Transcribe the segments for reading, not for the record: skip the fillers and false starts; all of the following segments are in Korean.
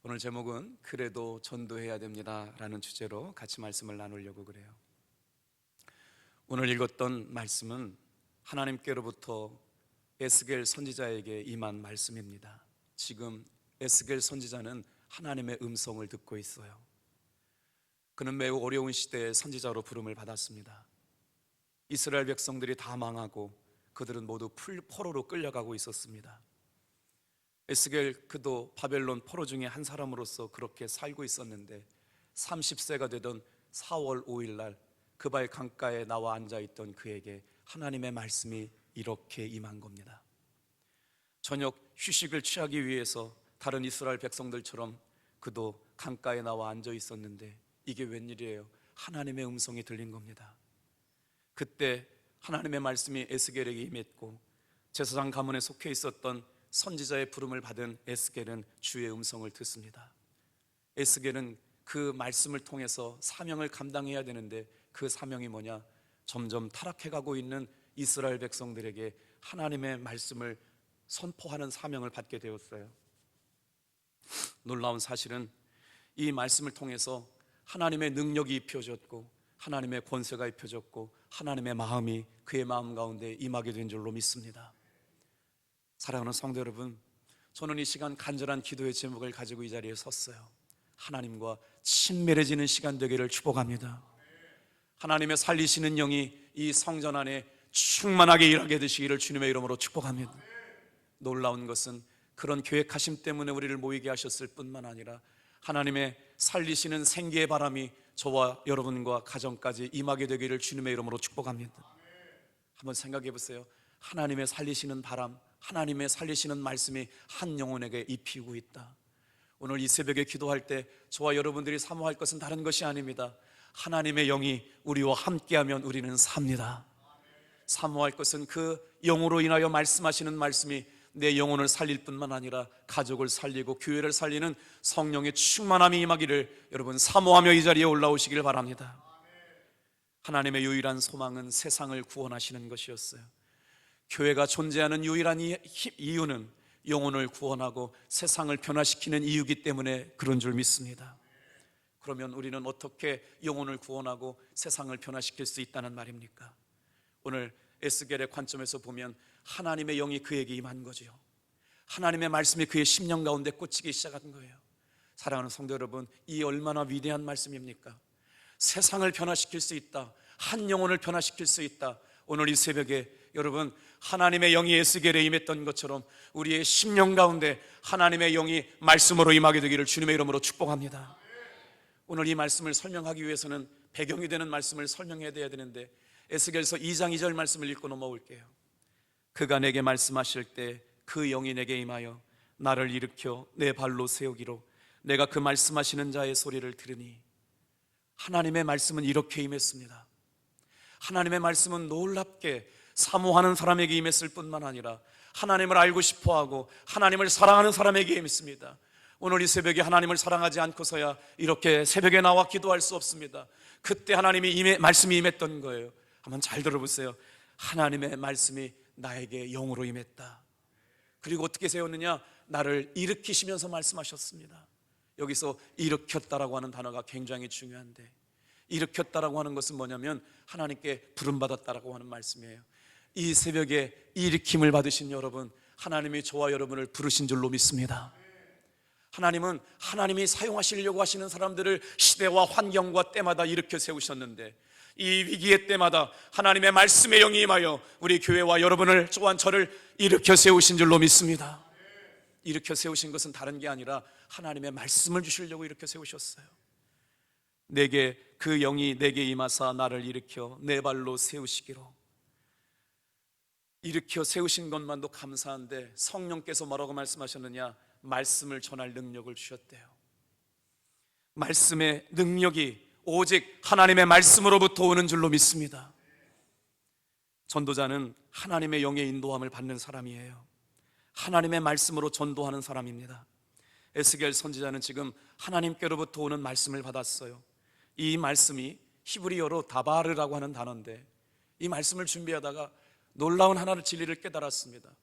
오늘 제목은 그래도 전도해야 됩니다 라는 주제로 같이 말씀을 나누려고 그래요. 오늘 읽었던 말씀은 하나님께로부터 에스겔 선지자에게 임한 말씀입니다. 지금 에스겔 선지자는 하나님의 음성을 듣고 있어요. 그는 매우 어려운 시대에 선지자로 부름을 받았습니다. 이스라엘 백성들이 다 망하고 그들은 모두 포로로 끌려가고 있었습니다. 에스겔 그도 바벨론 포로 중에 한 사람으로서 그렇게 살고 있었는데 30세가 되던 4월 5일 날 그바의 강가에 나와 앉아있던 그에게 하나님의 말씀이 이렇게 임한 겁니다. 저녁 휴식을 취하기 위해서 다른 이스라엘 백성들처럼 그도 강가에 나와 앉아 있었는데 이게 웬일이에요? 하나님의 음성이 들린 겁니다. 그때 하나님의 말씀이 에스겔에게 임했고 제사장 가문에 속해 있었던 선지자의 부름을 받은 에스겔은 주의 음성을 듣습니다. 에스겔은 그 말씀을 통해서 사명을 감당해야 되는데 그 사명이 뭐냐? 점점 타락해가고 있는 이스라엘 백성들에게 하나님의 말씀을 선포하는 사명을 받게 되었어요. 놀라운 사실은 이 말씀을 통해서 하나님의 능력이 입혀졌고 하나님의 권세가 입혀졌고 하나님의 마음이 그의 마음 가운데 임하게 된 줄로 믿습니다. 사랑하는 성도 여러분, 저는 이 시간 간절한 기도의 제목을 가지고 이 자리에 섰어요. 하나님과 친밀해지는 시간 되기를 축복합니다. 하나님의 살리시는 영이 이 성전 안에 충만하게 일하게 되시기를 주님의 이름으로 축복합니다. 놀라운 것은 그런 계획하심 때문에 우리를 모이게 하셨을 뿐만 아니라 하나님의 살리시는 생기의 바람이 저와 여러분과 가정까지 임하게 되기를 주님의 이름으로 축복합니다. 한번 생각해 보세요. 하나님의 살리시는 바람, 하나님의 살리시는 말씀이 한 영혼에게 입히고 있다. 오늘 이 새벽에 기도할 때 저와 여러분들이 사모할 것은 다른 것이 아닙니다. 하나님의 영이 우리와 함께하면 우리는 삽니다. 사모할 것은 그 영으로 인하여 말씀하시는 말씀이 내 영혼을 살릴 뿐만 아니라 가족을 살리고 교회를 살리는 성령의 충만함이 임하기를 여러분 사모하며 이 자리에 올라오시길 바랍니다. 하나님의 유일한 소망은 세상을 구원하시는 것이었어요. 교회가 존재하는 유일한 이유는 영혼을 구원하고 세상을 변화시키는 이유이기 때문에 그런 줄 믿습니다. 그러면 우리는 어떻게 영혼을 구원하고 세상을 변화시킬 수 있다는 말입니까? 오늘 에스겔의 관점에서 보면 하나님의 영이 그에게 임한 거죠. 하나님의 말씀이 그의 심령 가운데 꽂히기 시작한 거예요. 사랑하는 성도 여러분, 이 얼마나 위대한 말씀입니까? 세상을 변화시킬 수 있다. 한 영혼을 변화시킬 수 있다. 오늘 이 새벽에 여러분 하나님의 영이 에스겔에 임했던 것처럼 우리의 심령 가운데 하나님의 영이 말씀으로 임하게 되기를 주님의 이름으로 축복합니다. 오늘 이 말씀을 설명하기 위해서는 배경이 되는 말씀을 설명해야 되는데 에스겔서 2장 2절 말씀을 읽고 넘어올게요. 그가 내게 말씀하실 때 그 영이 내게 임하여 나를 일으켜 내 발로 세우기로 내가 그 말씀하시는 자의 소리를 들으니. 하나님의 말씀은 이렇게 임했습니다. 하나님의 말씀은 놀랍게 사모하는 사람에게 임했을 뿐만 아니라 하나님을 알고 싶어하고 하나님을 사랑하는 사람에게 임했습니다. 오늘 이 새벽에 하나님을 사랑하지 않고서야 이렇게 새벽에 나와 기도할 수 없습니다. 그때 하나님이 말씀이 임했던 거예요. 한번 잘 들어보세요. 하나님의 말씀이 나에게 영으로 임했다. 그리고 어떻게 세웠느냐? 나를 일으키시면서 말씀하셨습니다. 여기서 일으켰다라고 하는 단어가 굉장히 중요한데, 일으켰다라고 하는 것은 뭐냐면 하나님께 부름받았다라고 하는 말씀이에요. 이 새벽에 일으킴을 받으신 여러분, 하나님이 저와 여러분을 부르신 줄로 믿습니다. 하나님은 하나님이 사용하시려고 하시는 사람들을 시대와 환경과 때마다 일으켜 세우셨는데, 이 위기의 때마다 하나님의 말씀의 영이 임하여 우리 교회와 여러분을 또한 저를 일으켜 세우신 줄로 믿습니다. 일으켜 세우신 것은 다른 게 아니라 하나님의 말씀을 주시려고 일으켜 세우셨어요. 내게 그 영이 내게 임하사 나를 일으켜 내 발로 세우시기로. 일으켜 세우신 것만도 감사한데 성령께서 뭐라고 말씀하셨느냐? 말씀을 전할 능력을 주셨대요. 말씀의 능력이 오직 하나님의 말씀으로부터 오는 줄로 믿습니다. 전도자는 하나님의 영의 인도함을 받는 사람이에요. 하나님의 말씀으로 전도하는 사람입니다. 에스겔 선지자는 지금 하나님께로부터 오는 말씀을 받았어요. 이 말씀이 히브리어로 다바르라고 하는 단어인데, 이 말씀을 준비하다가 놀라운 하나의 진리를 깨달았습니다.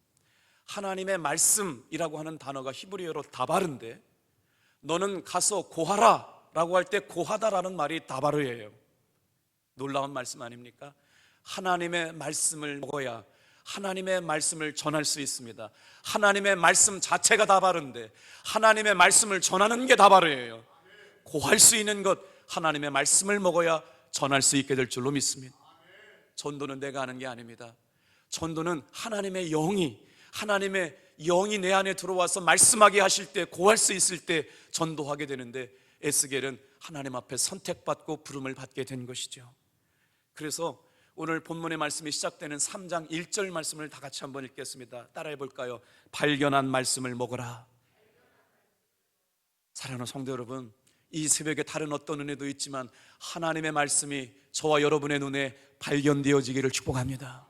하나님의 말씀이라고 하는 단어가 히브리어로 다바르인데 너는 가서 고하라 라고 할 때 고하다라는 말이 다바르예요. 놀라운 말씀 아닙니까? 하나님의 말씀을 먹어야 하나님의 말씀을 전할 수 있습니다. 하나님의 말씀 자체가 다바르인데 하나님의 말씀을 전하는 게 다바르예요. 고할 수 있는 것, 하나님의 말씀을 먹어야 전할 수 있게 될 줄로 믿습니다. 전도는 내가 하는 게 아닙니다. 전도는 하나님의 영이 내 안에 들어와서 말씀하게 하실 때, 고할 수 있을 때 전도하게 되는데, 에스겔은 하나님 앞에 선택받고 부름을 받게 된 것이죠. 그래서 오늘 본문의 말씀이 시작되는 3장 1절 말씀을 다 같이 한번 읽겠습니다. 따라해 볼까요? 발견한 말씀을 먹어라. 사랑하는 성도 여러분, 이 새벽에 다른 어떤 은혜도 있지만 하나님의 말씀이 저와 여러분의 눈에 발견되어지기를 축복합니다.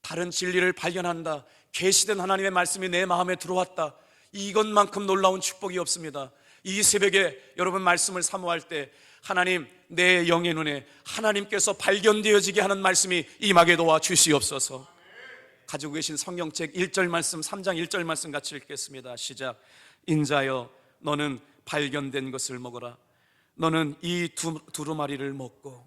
다른 진리를 발견한다, 계시된 하나님의 말씀이 내 마음에 들어왔다, 이것만큼 놀라운 축복이 없습니다. 이 새벽에 여러분 말씀을 사모할 때 하나님, 내 영의 눈에 하나님께서 발견되어지게 하는 말씀이 임하게 도와 주시옵소서. 가지고 계신 성경책 1절 말씀, 3장 1절 말씀 같이 읽겠습니다. 시작. 인자여 너는 발견된 것을 먹어라. 너는 이 두루마리를 먹고.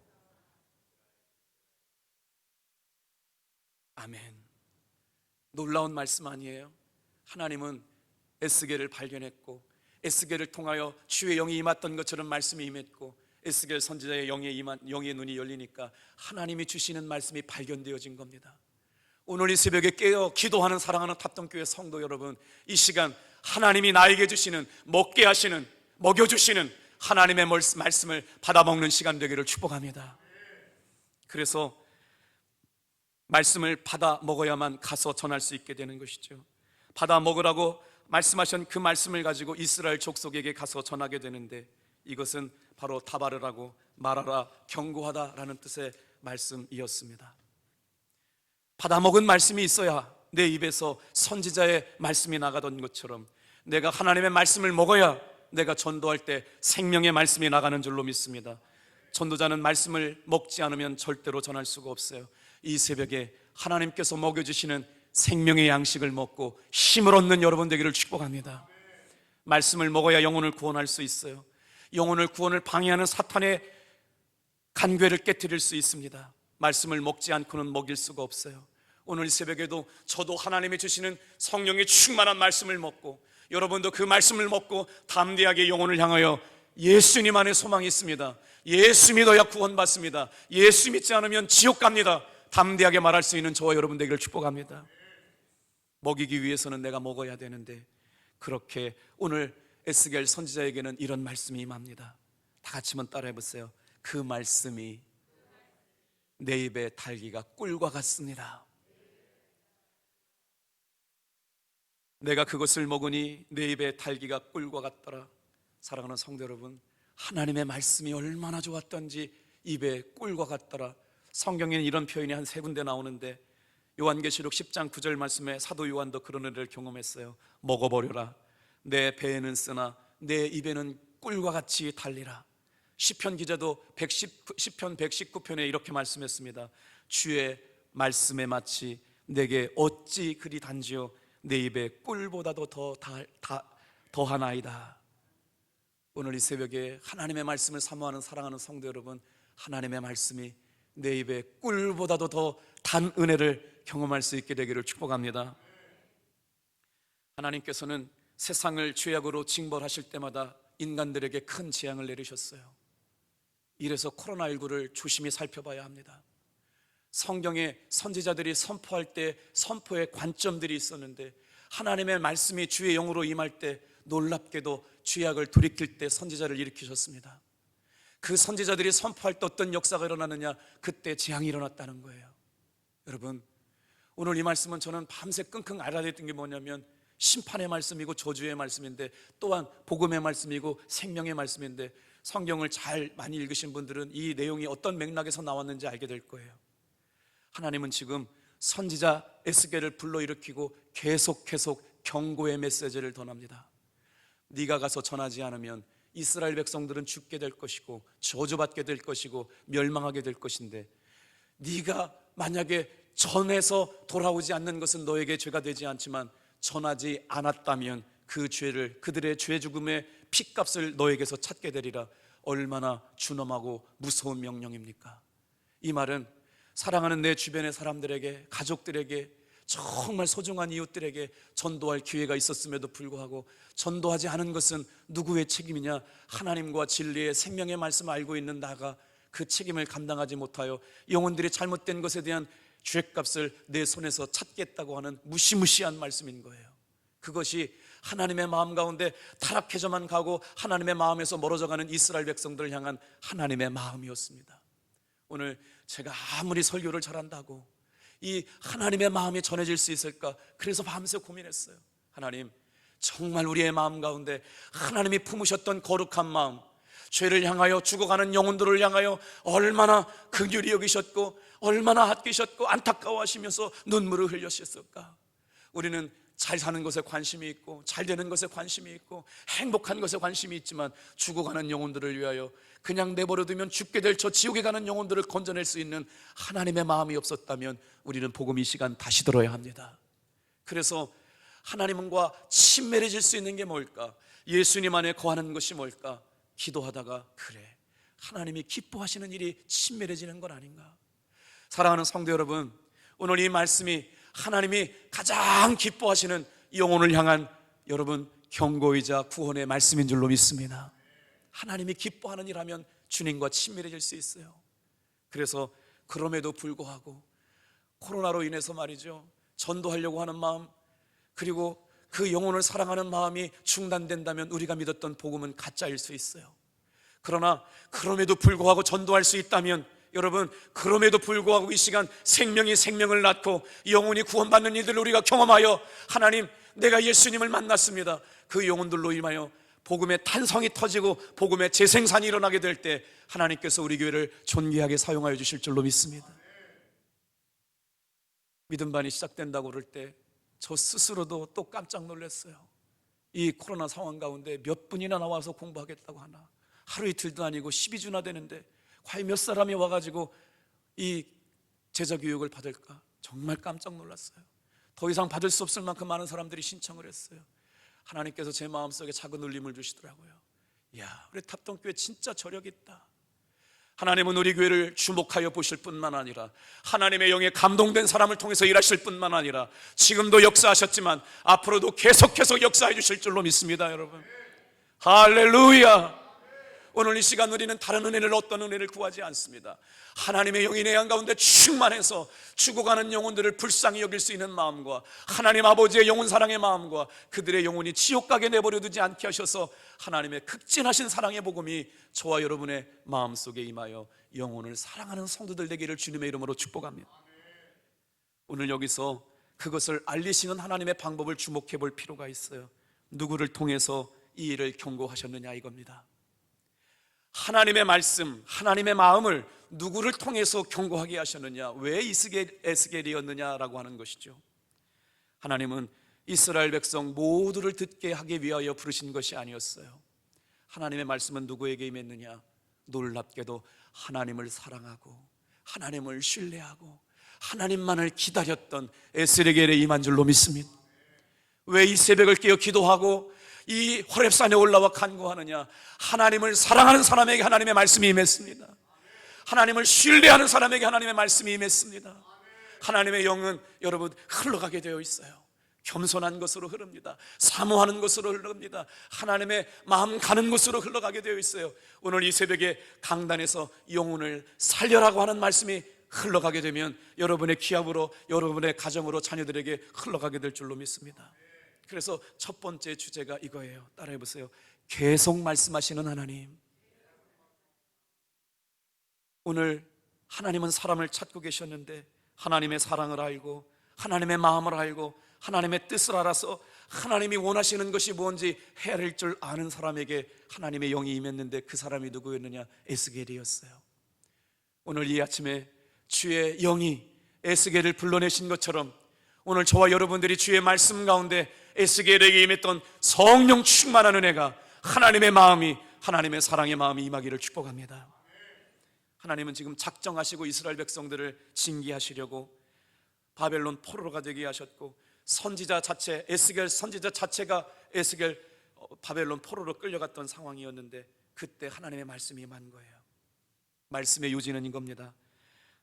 아멘. 놀라운 말씀 아니에요? 하나님은 에스겔을 발견했고, 에스겔을 통하여 주의 영이 임했던 것처럼 말씀이 임했고, 에스겔 선지자의 영의 눈이 열리니까 하나님이 주시는 말씀이 발견되어진 겁니다. 오늘 이 새벽에 깨어 기도하는 사랑하는 탑동교회 성도 여러분, 이 시간 하나님이 나에게 주시는, 먹게 하시는, 먹여주시는 하나님의 말씀을 받아먹는 시간 되기를 축복합니다. 그래서 말씀을 받아 먹어야만 가서 전할 수 있게 되는 것이죠. 받아 먹으라고 말씀하신 그 말씀을 가지고 이스라엘 족속에게 가서 전하게 되는데, 이것은 바로 다바르라고, 말하라, 경고하다라는 뜻의 말씀이었습니다. 받아 먹은 말씀이 있어야 내 입에서 선지자의 말씀이 나가던 것처럼 내가 하나님의 말씀을 먹어야 내가 전도할 때 생명의 말씀이 나가는 줄로 믿습니다. 전도자는 말씀을 먹지 않으면 절대로 전할 수가 없어요. 이 새벽에 하나님께서 먹여주시는 생명의 양식을 먹고 힘을 얻는 여러분 되기를 축복합니다. 말씀을 먹어야 영혼을 구원할 수 있어요. 영혼을 구원을 방해하는 사탄의 간궤를 깨뜨릴 수 있습니다. 말씀을 먹지 않고는 먹일 수가 없어요. 오늘 새벽에도 저도 하나님이 주시는 성령의 충만한 말씀을 먹고, 여러분도 그 말씀을 먹고 담대하게 영혼을 향하여 예수님 안에 소망이 있습니다. 예수 믿어야 구원받습니다. 예수 믿지 않으면 지옥 갑니다. 담대하게 말할 수 있는 저와 여러분 되기를 축복합니다. 먹이기 위해서는 내가 먹어야 되는데, 그렇게 오늘 에스겔 선지자에게는 이런 말씀이 임합니다. 다 같이 한번 따라해 보세요. 그 말씀이 내 입에 달기가 꿀과 같습니다. 내가 그것을 먹으니 내 입에 달기가 꿀과 같더라. 사랑하는 성도 여러분, 하나님의 말씀이 얼마나 좋았던지 입에 꿀과 같더라. 성경에는 이런 표현이 한 3군데 나오는데, 요한계시록 10장 9절 말씀에 사도 요한도 그런 은혜를 경험했어요. 먹어버려라. 내 배에는 쓰나 내 입에는 꿀과 같이 달리라. 시편 기자도 시편 119편에 이렇게 말씀했습니다. 주의 말씀에 마치 내게 어찌 그리 단지요 내 입에 꿀보다도 더하나이다. 오늘 이 새벽에 하나님의 말씀을 사모하는 사랑하는 성도 여러분, 하나님의 말씀이 내 입에 꿀보다도 더 단 은혜를 경험할 수 있게 되기를 축복합니다. 하나님께서는 세상을 죄악으로 징벌하실 때마다 인간들에게 큰 재앙을 내리셨어요. 이래서 코로나19를 조심히 살펴봐야 합니다. 성경에 선지자들이 선포할 때 선포의 관점들이 있었는데, 하나님의 말씀이 주의 영으로 임할 때 놀랍게도 죄악을 돌이킬 때 선지자를 일으키셨습니다. 그 선지자들이 선포할 때 어떤 역사가 일어나느냐? 그때 재앙이 일어났다는 거예요. 여러분, 오늘 이 말씀은 저는 밤새 끙끙 앓아야 했던 게 뭐냐면, 심판의 말씀이고 저주의 말씀인데, 또한 복음의 말씀이고 생명의 말씀인데, 성경을 잘 많이 읽으신 분들은 이 내용이 어떤 맥락에서 나왔는지 알게 될 거예요. 하나님은 지금 선지자 에스겔을 불러일으키고 계속 경고의 메시지를 전합니다. 네가 가서 전하지 않으면 이스라엘 백성들은 죽게 될 것이고 저주받게 될 것이고 멸망하게 될 것인데, 네가 만약에 전해서 돌아오지 않는 것은 너에게 죄가 되지 않지만 전하지 않았다면 그 죄를, 그들의 죄 죽음의 핏값을 너에게서 찾게 되리라. 얼마나 준엄하고 무서운 명령입니까? 이 말은 사랑하는 내 주변의 사람들에게, 가족들에게, 정말 소중한 이웃들에게 전도할 기회가 있었음에도 불구하고 전도하지 않은 것은 누구의 책임이냐? 하나님과 진리의 생명의 말씀을 알고 있는 나가 그 책임을 감당하지 못하여 영혼들이 잘못된 것에 대한 죄값을 내 손에서 찾겠다고 하는 무시무시한 말씀인 거예요. 그것이 하나님의 마음 가운데 타락해져만 가고 하나님의 마음에서 멀어져가는 이스라엘 백성들을 향한 하나님의 마음이었습니다. 오늘 제가 아무리 설교를 잘한다고 이 하나님의 마음이 전해질 수 있을까? 그래서 밤새 고민했어요. 하나님, 정말 우리의 마음 가운데 하나님이 품으셨던 거룩한 마음, 죄를 향하여 죽어가는 영혼들을 향하여 얼마나 긍휼히 여기셨고 얼마나 아끼셨고 안타까워하시면서 눈물을 흘리셨을까? 우리는 잘 사는 것에 관심이 있고 잘 되는 것에 관심이 있고 행복한 것에 관심이 있지만 죽어가는 영혼들을 위하여 그냥 내버려두면 죽게 될 저 지옥에 가는 영혼들을 건져낼 수 있는 하나님의 마음이 없었다면 우리는 복음 이 시간 다시 들어야 합니다. 그래서 하나님과 친밀해질 수 있는 게 뭘까? 예수님 안에 거하는 것이 뭘까? 기도하다가 그래, 하나님이 기뻐하시는 일이 친밀해지는 건 아닌가? 사랑하는 성도 여러분, 오늘 이 말씀이 하나님이 가장 기뻐하시는 영혼을 향한 여러분 경고이자 구원의 말씀인 줄로 믿습니다. 하나님이 기뻐하는 일하면 주님과 친밀해질 수 있어요. 그래서 그럼에도 불구하고 코로나로 인해서 말이죠, 전도하려고 하는 마음, 그리고 그 영혼을 사랑하는 마음이 중단된다면 우리가 믿었던 복음은 가짜일 수 있어요. 그러나 그럼에도 불구하고 전도할 수 있다면 여러분, 그럼에도 불구하고 이 시간 생명이 생명을 낳고 영혼이 구원받는 일들을 우리가 경험하여 하나님, 내가 예수님을 만났습니다, 그 영혼들로 인하여 복음의 탄성이 터지고 복음의 재생산이 일어나게 될 때 하나님께서 우리 교회를 존귀하게 사용하여 주실 줄로 믿습니다. 믿음반이 시작된다고 그럴 때 저 스스로도 또 깜짝 놀랐어요. 이 코로나 상황 가운데 몇 분이나 나와서 공부하겠다고 하나, 하루 이틀도 아니고 12주나 되는데 과연 몇 사람이 와가지고 이 제자 교육을 받을까? 정말 깜짝 놀랐어요. 더 이상 받을 수 없을 만큼 많은 사람들이 신청을 했어요. 하나님께서 제 마음속에 작은 울림을 주시더라고요. 이야, 우리 탑동교회 진짜 저력 있다. 하나님은 우리 교회를 주목하여 보실 뿐만 아니라 하나님의 영에 감동된 사람을 통해서 일하실 뿐만 아니라 지금도 역사하셨지만 앞으로도 계속해서 역사해 주실 줄로 믿습니다. 여러분, 할렐루야. 오늘 이 시간 우리는 다른 은혜를, 어떤 은혜를 구하지 않습니다. 하나님의 영이 내 안 가운데 충만해서 죽어가는 영혼들을 불쌍히 여길 수 있는 마음과 하나님 아버지의 영혼 사랑의 마음과 그들의 영혼이 지옥 가게 내버려 두지 않게 하셔서 하나님의 극진하신 사랑의 복음이 저와 여러분의 마음속에 임하여 영혼을 사랑하는 성도들 되기를 주님의 이름으로 축복합니다. 오늘 여기서 그것을 알리시는 하나님의 방법을 주목해 볼 필요가 있어요. 누구를 통해서 이 일을 경고하셨느냐 이겁니다. 하나님의 말씀, 하나님의 마음을 누구를 통해서 경고하게 하셨느냐, 왜 에스겔이었느냐라고 하는 것이죠. 하나님은 이스라엘 백성 모두를 듣게 하기 위하여 부르신 것이 아니었어요. 하나님의 말씀은 누구에게 임했느냐? 놀랍게도 하나님을 사랑하고 하나님을 신뢰하고 하나님만을 기다렸던 에스겔에 임한 줄로 믿습니다. 왜 이 새벽을 깨어 기도하고 이 호렙산에 올라와 간구하느냐? 하나님을 사랑하는 사람에게 하나님의 말씀이 임했습니다. 하나님을 신뢰하는 사람에게 하나님의 말씀이 임했습니다. 하나님의 영은 여러분 흘러가게 되어 있어요. 겸손한 것으로 흐릅니다. 사모하는 것으로 흐릅니다. 하나님의 마음 가는 곳으로 흘러가게 되어 있어요. 오늘 이 새벽에 강단에서 영혼을 살려라고 하는 말씀이 흘러가게 되면 여러분의 기업으로, 여러분의 가정으로, 자녀들에게 흘러가게 될 줄로 믿습니다. 그래서 첫 번째 주제가 이거예요. 따라해 보세요. 계속 말씀하시는 하나님. 오늘 하나님은 사람을 찾고 계셨는데 하나님의 사랑을 알고 하나님의 마음을 알고 하나님의 뜻을 알아서 하나님이 원하시는 것이 뭔지 헤아릴 줄 아는 사람에게 하나님의 영이 임했는데 그 사람이 누구였느냐? 에스겔이었어요. 오늘 이 아침에 주의 영이 에스겔을 불러내신 것처럼 오늘 저와 여러분들이 주의 말씀 가운데 에스겔에게 임했던 성령 충만한 은혜가 하나님의 마음이, 하나님의 사랑의 마음이 임하기를 축복합니다. 하나님은 지금 작정하시고 이스라엘 백성들을 징계하시려고 바벨론 포로가 되게 하셨고 선지자 자체, 에스겔 선지자 자체가 에스겔 바벨론 포로로 끌려갔던 상황이었는데 그때 하나님의 말씀이 임한 거예요. 말씀의 요지는 이겁니다.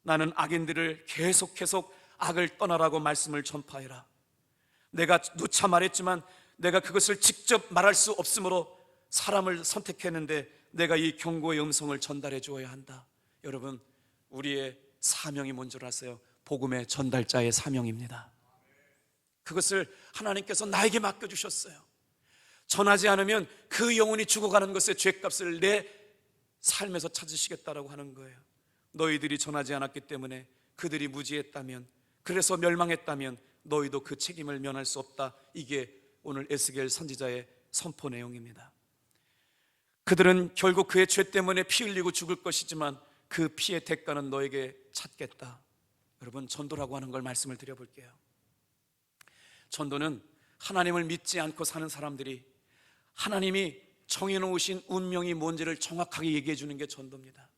나는 악인들을 계속 악을 떠나라고 말씀을 전파해라. 내가 누차 말했지만 내가 그것을 직접 말할 수 없으므로 사람을 선택했는데 내가 이 경고의 음성을 전달해 주어야 한다. 여러분, 우리의 사명이 뭔 줄 아세요? 복음의 전달자의 사명입니다. 그것을 하나님께서 나에게 맡겨주셨어요. 전하지 않으면 그 영혼이 죽어가는 것의 죄값을 내 삶에서 찾으시겠다라고 하는 거예요. 너희들이 전하지 않았기 때문에 그들이 무지했다면, 그래서 멸망했다면 너희도 그 책임을 면할 수 없다. 이게 오늘 에스겔 선지자의 선포 내용입니다. 그들은 결국 그의 죄 때문에 피 흘리고 죽을 것이지만 그 피의 대가는 너에게 찾겠다. 여러분, 전도라고 하는 걸 말씀을 드려볼게요. 전도는 하나님을 믿지 않고 사는 사람들이 하나님이 정해놓으신 운명이 뭔지를 정확하게 얘기해 주는 게 전도입니다.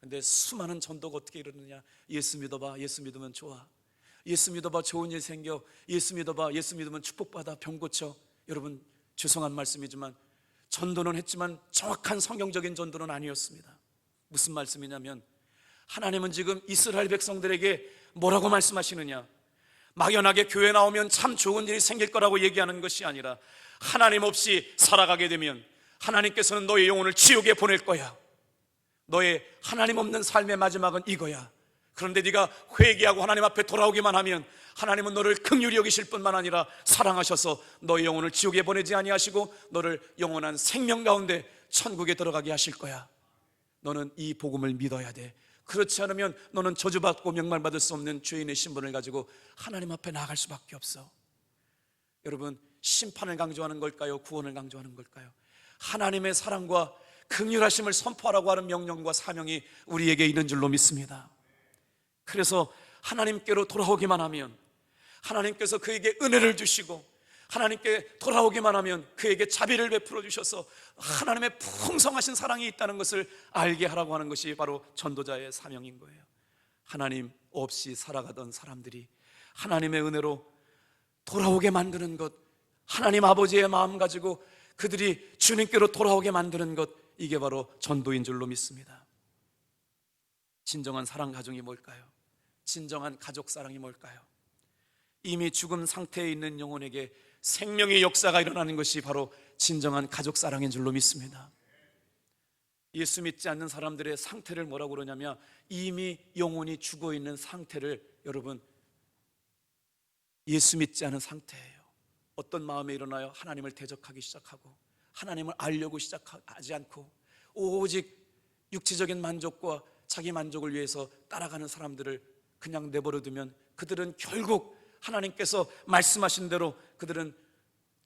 근데 수많은 전도가 어떻게 이러느냐? 예수 믿어봐, 예수 믿으면 좋아, 예수 믿어봐 좋은 일 생겨, 예수 믿어봐, 예수 믿으면 축복받아, 병 고쳐. 여러분, 죄송한 말씀이지만 전도는 했지만 정확한 성경적인 전도는 아니었습니다. 무슨 말씀이냐면 하나님은 지금 이스라엘 백성들에게 뭐라고 말씀하시느냐? 막연하게 교회 나오면 참 좋은 일이 생길 거라고 얘기하는 것이 아니라 하나님 없이 살아가게 되면 하나님께서는 너의 영혼을 지옥에 보낼 거야. 너의 하나님 없는 삶의 마지막은 이거야. 그런데 네가 회개하고 하나님 앞에 돌아오기만 하면 하나님은 너를 긍휼히 여기실 뿐만 아니라 사랑하셔서 너의 영혼을 지옥에 보내지 아니하시고 너를 영원한 생명 가운데 천국에 들어가게 하실 거야. 너는 이 복음을 믿어야 돼. 그렇지 않으면 너는 저주받고 명망받을 수 없는 죄인의 신분을 가지고 하나님 앞에 나아갈 수밖에 없어. 여러분, 심판을 강조하는 걸까요? 구원을 강조하는 걸까요? 하나님의 사랑과 긍휼하심을 선포하라고 하는 명령과 사명이 우리에게 있는 줄로 믿습니다. 그래서 하나님께로 돌아오기만 하면 하나님께서 그에게 은혜를 주시고 하나님께 돌아오기만 하면 그에게 자비를 베풀어 주셔서 하나님의 풍성하신 사랑이 있다는 것을 알게 하라고 하는 것이 바로 전도자의 사명인 거예요. 하나님 없이 살아가던 사람들이 하나님의 은혜로 돌아오게 만드는 것, 하나님 아버지의 마음 가지고 그들이 주님께로 돌아오게 만드는 것, 이게 바로 전도인 줄로 믿습니다. 진정한 사랑 가정이 뭘까요? 진정한 가족 사랑이 뭘까요? 이미 죽음 상태에 있는 영혼에게 생명의 역사가 일어나는 것이 바로 진정한 가족 사랑인 줄로 믿습니다. 예수 믿지 않는 사람들의 상태를 뭐라고 그러냐면 이미 영혼이 죽어 있는 상태를, 여러분, 예수 믿지 않은 상태예요. 어떤 마음에 일어나요? 하나님을 대적하기 시작하고 하나님을 알려고 시작하지 않고 오직 육체적인 만족과 자기 만족을 위해서 따라가는 사람들을 그냥 내버려두면 그들은 결국 하나님께서 말씀하신 대로 그들은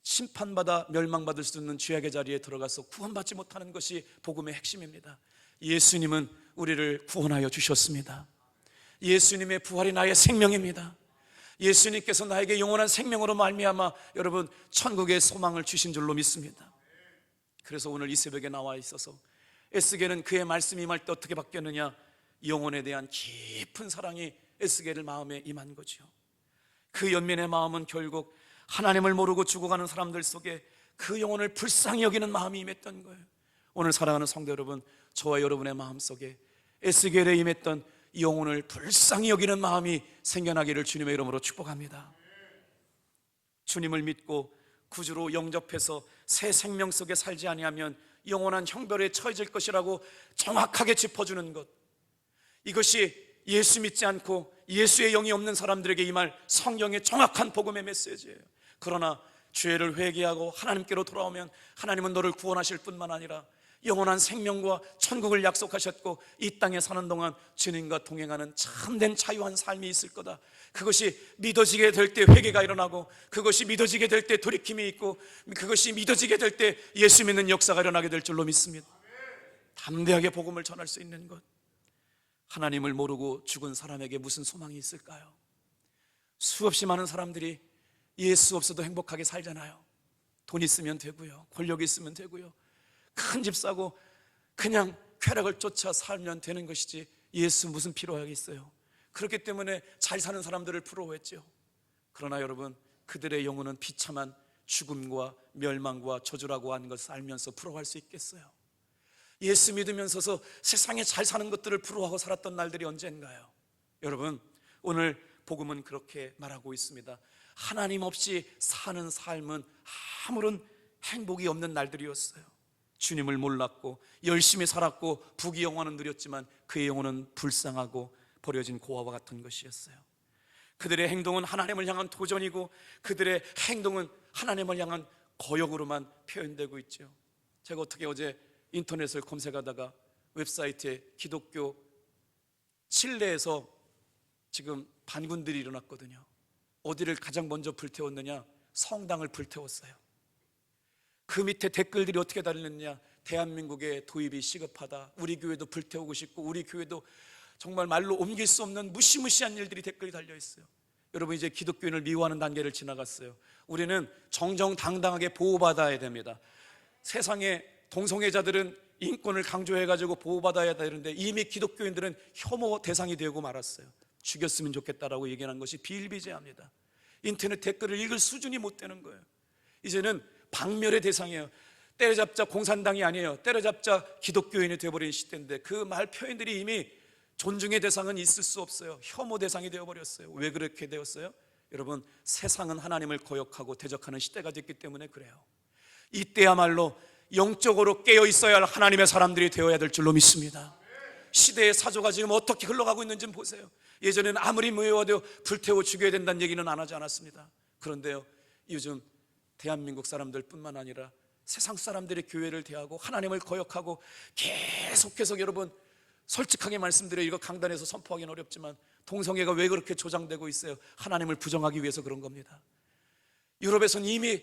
심판받아 멸망받을 수 있는 죄악의 자리에 들어가서 구원받지 못하는 것이 복음의 핵심입니다. 예수님은 우리를 구원하여 주셨습니다. 예수님의 부활이 나의 생명입니다. 예수님께서 나에게 영원한 생명으로 말미암아 여러분 천국의 소망을 주신 줄로 믿습니다. 그래서 오늘 이 새벽에 나와 있어서 에스겔은 그의 말씀이 임할 때 어떻게 바뀌었느냐? 영혼에 대한 깊은 사랑이 에스겔의 마음에 임한 거죠. 그 연민의 마음은 결국 하나님을 모르고 죽어가는 사람들 속에 그 영혼을 불쌍히 여기는 마음이 임했던 거예요. 오늘 사랑하는 성도 여러분, 저와 여러분의 마음 속에 에스겔에 임했던 영혼을 불쌍히 여기는 마음이 생겨나기를 주님의 이름으로 축복합니다. 주님을 믿고 구주로 영접해서 새 생명 속에 살지 아니하면 영원한 형벌에 처해질 것이라고 정확하게 짚어주는 것, 이것이 예수 믿지 않고 예수의 영이 없는 사람들에게 임할 성경의 정확한 복음의 메시지예요. 그러나 죄를 회개하고 하나님께로 돌아오면 하나님은 너를 구원하실 뿐만 아니라 영원한 생명과 천국을 약속하셨고 이 땅에 사는 동안 주님과 동행하는 참된 자유한 삶이 있을 거다. 그것이 믿어지게 될 때 회개가 일어나고 그것이 믿어지게 될 때 돌이킴이 있고 그것이 믿어지게 될 때 예수 믿는 역사가 일어나게 될 줄로 믿습니다. 담대하게 복음을 전할 수 있는 것, 하나님을 모르고 죽은 사람에게 무슨 소망이 있을까요? 수없이 많은 사람들이 예수 없어도 행복하게 살잖아요. 돈 있으면 되고요, 권력 있으면 되고요, 큰 집 사고 그냥 쾌락을 쫓아 살면 되는 것이지 예수 무슨 필요가 있어요? 그렇기 때문에 잘 사는 사람들을 부러워했죠. 그러나 여러분, 그들의 영혼은 비참한 죽음과 멸망과 저주라고 하는 것을 알면서 부러워할 수 있겠어요? 예수 믿으면서서 세상에 잘 사는 것들을 부러워하고 살았던 날들이 언젠가요? 여러분, 오늘 복음은 그렇게 말하고 있습니다. 하나님 없이 사는 삶은 아무런 행복이 없는 날들이었어요. 주님을 몰랐고 열심히 살았고 부귀영화는 누렸지만 그의 영혼은 불쌍하고 버려진 고아와 같은 것이었어요. 그들의 행동은 하나님을 향한 도전이고 그들의 행동은 하나님을 향한 거역으로만 표현되고 있죠. 제가 어떻게 어제 인터넷을 검색하다가 웹사이트에 기독교 칠레에서 지금 반군들이 일어났거든요. 어디를 가장 먼저 불태웠느냐? 성당을 불태웠어요. 그 밑에 댓글들이 어떻게 달렸느냐? 대한민국의 도입이 시급하다, 우리 교회도 불태우고 싶고 우리 교회도 정말 말로 옮길 수 없는 무시무시한 일들이 댓글이 달려있어요. 여러분, 이제 기독교인을 미워하는 단계를 지나갔어요. 우리는 정정당당하게 보호받아야 됩니다. 세상에 동성애자들은 인권을 강조해가지고 보호받아야 되는데 이미 기독교인들은 혐오 대상이 되고 말았어요. 죽였으면 좋겠다라고 얘기하는 것이 비일비재합니다. 인터넷 댓글을 읽을 수준이 못 되는 거예요. 이제는 박멸의 대상이에요. 때려잡자 공산당이 아니에요. 때려잡자 기독교인이 되어버린 시대인데 그 말 표현들이 이미 존중의 대상은 있을 수 없어요. 혐오 대상이 되어버렸어요. 왜 그렇게 되었어요? 여러분, 세상은 하나님을 거역하고 대적하는 시대가 됐기 때문에 그래요. 이때야말로 영적으로 깨어 있어야 할 하나님의 사람들이 되어야 될 줄로 믿습니다. 시대의 사조가 지금 어떻게 흘러가고 있는지 보세요. 예전에는 아무리 무효화되어 불태워 죽여야 된다는 얘기는 안 하지 않았습니다. 그런데요, 요즘 대한민국 사람들 뿐만 아니라 세상 사람들이 교회를 대하고 하나님을 거역하고 계속해서, 여러분 솔직하게 말씀드려요. 이거 강단에서 선포하기는 어렵지만 동성애가 왜 그렇게 조장되고 있어요? 하나님을 부정하기 위해서 그런 겁니다. 유럽에서는 이미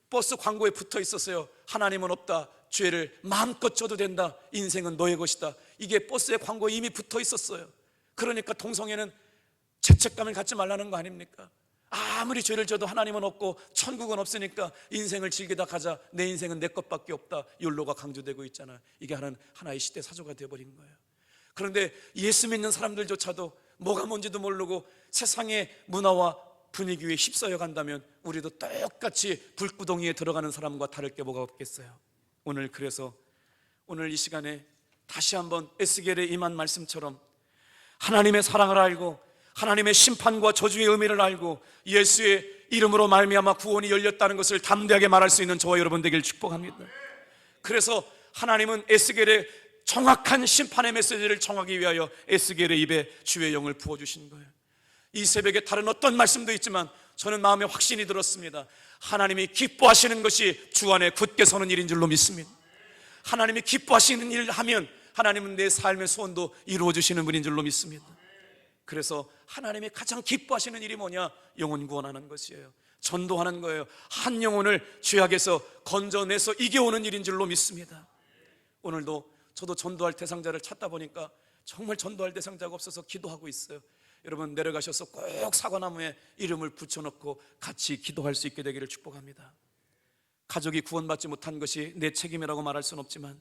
버스 광고에 붙어 있었어요. 하나님은 없다, 죄를 마음껏 져도 된다, 인생은 너의 것이다. 이게 버스의 광고에 이미 붙어 있었어요. 그러니까 동성애는 죄책감을 갖지 말라는 거 아닙니까? 아무리 죄를 져도 하나님은 없고 천국은 없으니까 인생을 즐기다 가자, 내 인생은 내 것밖에 없다, 욜로가 강조되고 있잖아요. 이게 하나의 시대 사조가 되어버린 거예요. 그런데 예수 믿는 사람들조차도 뭐가 뭔지도 모르고 세상의 문화와 분위기에 휩싸여 간다면 우리도 똑같이 불구덩이에 들어가는 사람과 다를 게 뭐가 없겠어요. 그래서 오늘 이 시간에 다시 한번 에스겔에 임한 말씀처럼 하나님의 사랑을 알고 하나님의 심판과 저주의 의미를 알고 예수의 이름으로 말미암아 구원이 열렸다는 것을 담대하게 말할 수 있는 저와 여러분 되길 축복합니다. 그래서 하나님은 에스겔의 정확한 심판의 메시지를 전하기 위하여 에스겔의 입에 주의 영을 부어주신 거예요. 이 새벽에 다른 어떤 말씀도 있지만 저는 마음에 확신이 들었습니다. 하나님이 기뻐하시는 것이 주 안에 굳게 서는 일인 줄로 믿습니다. 하나님이 기뻐하시는 일을 하면 하나님은 내 삶의 소원도 이루어주시는 분인 줄로 믿습니다. 그래서 하나님이 가장 기뻐하시는 일이 뭐냐? 영혼 구원하는 것이에요. 전도하는 거예요. 한 영혼을 죄악에서 건져내서 이겨오는 일인 줄로 믿습니다. 오늘도 저도 전도할 대상자를 찾다 보니까 정말 전도할 대상자가 없어서 기도하고 있어요. 여러분, 내려가셔서 꼭 사과나무에 이름을 붙여놓고 같이 기도할 수 있게 되기를 축복합니다. 가족이 구원받지 못한 것이 내 책임이라고 말할 수는 없지만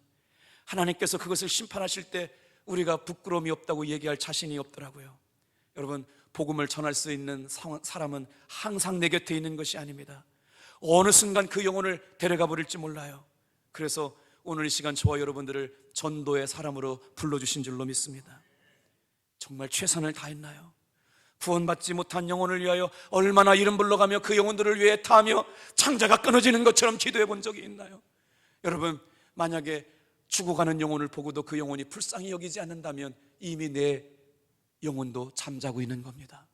하나님께서 그것을 심판하실 때 우리가 부끄러움이 없다고 얘기할 자신이 없더라고요. 여러분, 복음을 전할 수 있는 사람은 항상 내 곁에 있는 것이 아닙니다. 어느 순간 그 영혼을 데려가 버릴지 몰라요. 그래서 오늘 이 시간 저와 여러분들을 전도의 사람으로 불러주신 줄로 믿습니다. 정말 최선을 다했나요? 구원받지 못한 영혼을 위하여 얼마나 이름 불러가며 그 영혼들을 위해 타며 창자가 끊어지는 것처럼 기도해 본 적이 있나요? 여러분, 만약에 죽어가는 영혼을 보고도 그 영혼이 불쌍히 여기지 않는다면 이미 내 영혼도 잠자고 있는 겁니다.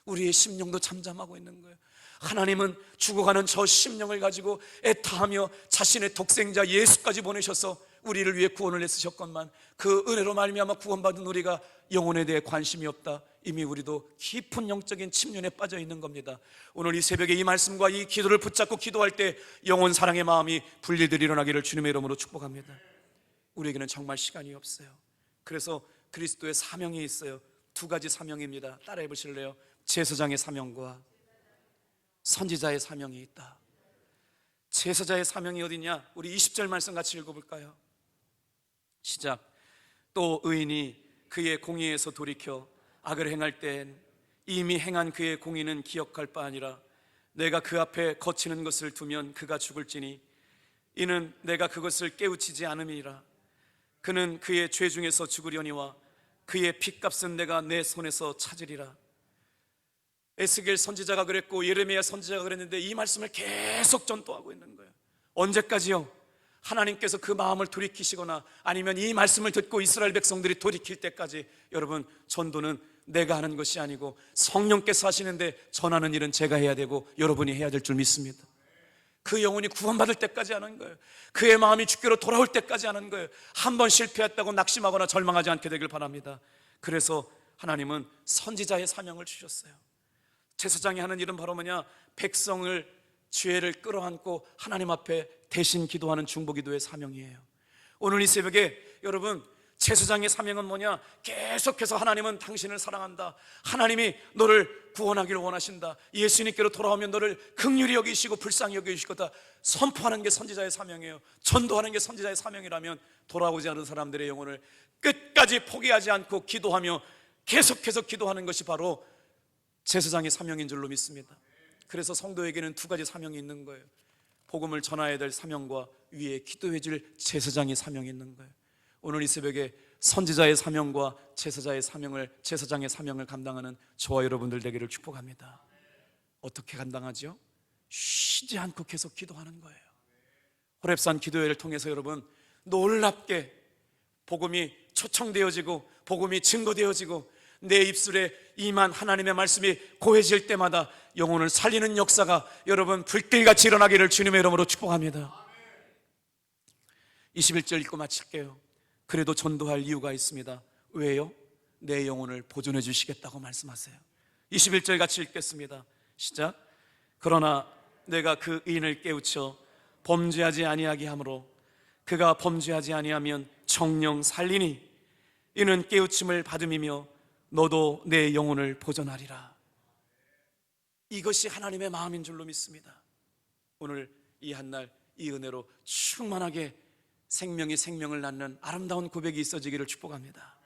우리의 심령도 잠잠하고 있는 거예요. 하나님은 죽어가는 저 심령을 가지고 애타하며 자신의 독생자 예수까지 보내셔서 우리를 위해 구원을 애쓰셨건만 그 은혜로 말미암아 구원받은 우리가 영혼에 대해 관심이 없다. 이미 우리도 깊은 영적인 침륜에 빠져 있는 겁니다. 오늘 이 새벽에 이 말씀과 이 기도를 붙잡고 기도할 때 영혼 사랑의 마음이 분리들 일어나기를 주님의 이름으로 축복합니다. 우리에게는 정말 시간이 없어요. 그래서 그리스도의 사명이 있어요. 두 가지 사명입니다. 따라해 보실래요? 제사장의 사명과 선지자의 사명이 있다. 제사장의 사명이 어디냐? 우리 20절 말씀 같이 읽어볼까요? 시작. 또 의인이 그의 공의에서 돌이켜 악을 행할 땐 이미 행한 그의 공의는 기억할 바 아니라 내가 그 앞에 거치는 것을 두면 그가 죽을지니 이는 내가 그것을 깨우치지 않음이라. 그는 그의 죄 중에서 죽으려니와 그의 핏값은 내가 내 손에서 찾으리라. 에스겔 선지자가 그랬고 예레미야 선지자가 그랬는데 이 말씀을 계속 전도하고 있는 거예요. 언제까지요? 하나님께서 그 마음을 돌이키시거나 아니면 이 말씀을 듣고 이스라엘 백성들이 돌이킬 때까지. 여러분, 전도는 내가 하는 것이 아니고 성령께서 하시는데 전하는 일은 제가 해야 되고 여러분이 해야 될 줄 믿습니다. 그 영혼이 구원받을 때까지 하는 거예요. 그의 마음이 주께로 돌아올 때까지 하는 거예요. 한 번 실패했다고 낙심하거나 절망하지 않게 되길 바랍니다. 그래서 하나님은 선지자의 사명을 주셨어요. 제사장이 하는 일은 바로 뭐냐? 백성을 죄를 끌어안고 하나님 앞에 대신 기도하는 중보기도의 사명이에요. 오늘 이 새벽에 여러분, 제사장의 사명은 뭐냐? 계속해서 하나님은 당신을 사랑한다, 하나님이 너를 구원하기를 원하신다, 예수님께로 돌아오면 너를 긍휼히 여기시고 불쌍히 여기실 거다 선포하는 게 선지자의 사명이에요. 전도하는 게 선지자의 사명이라면 돌아오지 않은 사람들의 영혼을 끝까지 포기하지 않고 기도하며 계속해서 기도하는 것이 바로 제사장의 사명인 줄로 믿습니다. 그래서 성도에게는 두 가지 사명이 있는 거예요. 복음을 전해야 될 사명과 위에 기도해 줄 제사장의 사명이 있는 거예요. 오늘 이 새벽에 선지자의 사명과 제사장의 사명을 감당하는 저와 여러분들 되기를 축복합니다. 어떻게 감당하죠? 쉬지 않고 계속 기도하는 거예요. 호렙산 기도회를 통해서 여러분, 놀랍게 복음이 초청되어지고 복음이 증거되어지고 내 입술에 임한 하나님의 말씀이 고해질 때마다 영혼을 살리는 역사가 여러분 불길같이 일어나기를 주님의 이름으로 축복합니다. 21절 읽고 마칠게요. 그래도 전도할 이유가 있습니다. 왜요? 내 영혼을 보존해 주시겠다고 말씀하세요. 21절 같이 읽겠습니다. 시작. 그러나 내가 그 의인을 깨우쳐 범죄하지 아니하게 하므로 그가 범죄하지 아니하면 정령 살리니 이는 깨우침을 받음이며 너도 내 영혼을 보존하리라. 이것이 하나님의 마음인 줄로 믿습니다. 오늘 이 한날 이 은혜로 충만하게 생명이 생명을 낳는 아름다운 고백이 있어지기를 축복합니다.